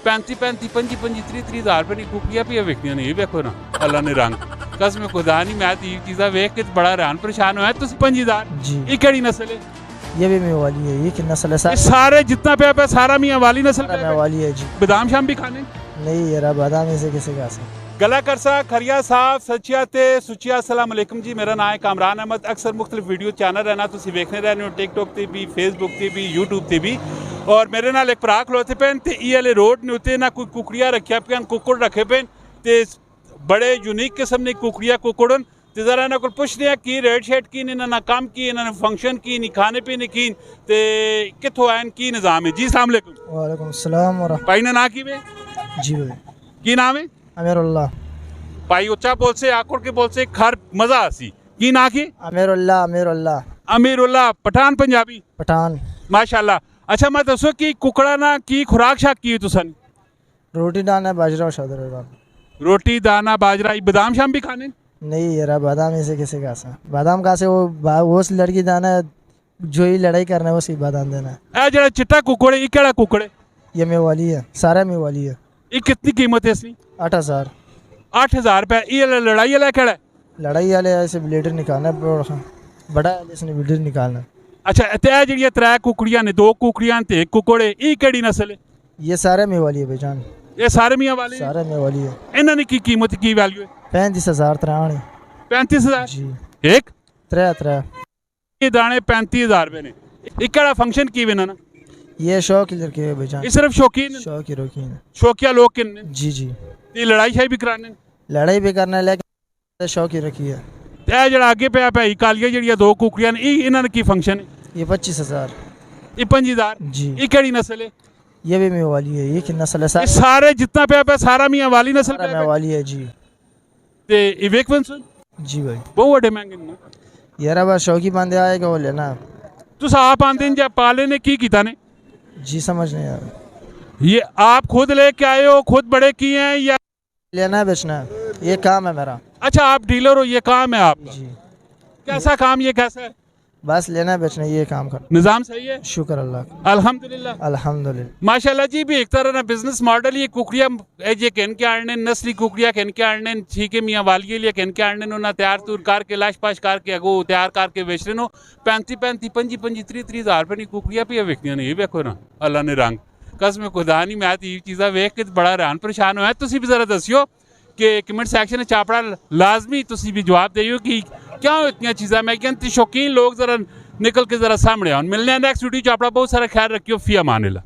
35 35 25 25 30 30 हज़ार रुपए की कुकड़ियां भी वेखनियां ने। ये देखो ना अल्लाह ने रंग कसम खुदा नहीं मैं तो चीज़ा वेख के बड़ा हैरान परेशान होया। तुम 5000 जी ये केड़ी नस्ल है? ये भी मेवाली है। ये कि नस्ल है ये सारे जितना पे पे सारा मियां वाली नस्ल पे मेवाली है जी। बादाम शाम भी खाने नहीं यार बादाम ऐसे कैसे खा सकते। गला करसा खरिया साहब सचिया ते सुचिया अस्सलाम वालेकुम जी। मेरा नाम है कामरान अहमद। अक्सर मुख्तलिफ वीडियो चैनल है ना तुम वेखने रहने हो टिकटॉक ते भी फेसबुक ते भी यूट्यूब ते भी। और मेरे नाल एक भरा खलोते पे ते ई वाले रोड ने उत्ते ना कोई कुकड़ियां रखिया पे कुकड़ रखे पे ते बड़े यूनिक किस्म की कुकड़ियां कुकड़न ते जरा इन्होंने को पुछते हैं की रेट शेट की इन्होंने काम की इन्होंने फंक्शन की नहीं खाने पीने की ते कितों आए की निज़ाम है जी। अस्सलाम वालेकुम। वालेकुम सलाम और भाई ना ना की वे जी भाई की नाम है? अमीरुल्लाह। भाई उच्चा बोल से आकुड़ के बोल से खर मजा आसी की ना की अमीरुल्लाह अमीरुल्लाह अमीरुल्लाह पठान पंजाबी पठान माशाल्लाह। अच्छा मैं दसो कि कुकड़ा ना की खुराक शाक की तुसन? रोटी दाना बाजरा और शादर। रोटी दाना बाजरा बादाम शाम भी खाने? नहीं यार बादाम ऐसे कैसे खा सकते। बादाम कहा से वो लड़की दाना जो ही लड़ाई करना है उसी बादाम देना है। ए जरा चिट्टा कुकड़ ये केड़ा कुकड़ है? ये मेवाली है सारा मेवाली है। ये कितनी कीमत है इसकी? 8000 8000 रुपये। ये लड़ाई वाला केड़ा है? लड़ाई वाले ऐसे ब्लेडर निकालना है बड़ा इसने ब्लेडर निकालना है। अच्छा ते जी त्रै कुकड़ियां ने दो कुकड़ियां ते एक कुकड़े ये केड़ी नस्ल है? ये सारे मेवाली है बेचान। ये सारे मियां वाले सारे मेवाली है। इन्होंने की कीमत की वैल्यू है? 35000 त्राणी 35000 जी। एक त्रै ये दाने 35000 रुपये ने। ये केड़ा फंक्शन की वे ना? ये शौक की लड़के है बेचान। ये सिर्फ शौकीन शौक की रोकी है। शौकिया लोग किन ने? जी जी ये लड़ाई शाही भी कराने लड़ाई भी करना है लेकिन शौक की रखी है। ते जरा आगे पे भाई कालिया जड़िया दो कुकड़ियां ने इन्होंने की फंक्शन है? ये 25000 ये 5000 जी। ये केड़ी नस्ल है? ये भी मेवाली है। ये कि नस्ल है ये सारे जितना पे सारा मियां वाली नस्ल पे मेवाली है जी। ते ये वेख सुन जी भाई बहुत बड़े महंगे ने। यार अब शौकी बंदे आएगा वो लेना। तुस आप आंदे ने पाले ने की कीता ने? जी समझ नहीं यार। ये आप खुद लेके आए हो खुद बड़े किए हैं या लेना है बेचना है ये काम है मेरा। अच्छा आप डीलर हो ये काम है आपका? जी। कैसा काम ये कैसा है? बस लेना है बेचना ये काम कर। निज़ाम सही है? शुक्र अल्लाह का। अल्हम्दुलिल्लाह अल्हम्दुलिल्लाह माशाल्लाह जी। भी एक तरह ना बिजनेस मॉडल ये कुकड़ियां ये कहन के आने नस्ली कुकड़ियां कहन के आने ठीक है मियाँ वाली लिए कहन के आने ना तैयार तूर करके लाश पाश करके अगो तैयार करके बेच रहे नो 35 35 25 25 30 30 हज़ार रुपये की कुकड़ियां भी वेखनियां ने। ये देखो ना अल्लाह ने रंग कसम खुदा नहीं मैं तो ये चीज़ा वेख के बड़ा हैरान परेशान होया। तुम भी जरा दसियो कि कमेंट सैक्शन में चापड़ा लाजमी तुम भी जवाब दियो कि क्या इतनी चीज़ा मैं कहती शौकीन लोग जरा निकल के जरा सामने आओ। मिलने नेक्स्ट वीडियो चापड़ा बहुत सारा ख्याल रखियो। फी अमान अल्लाह।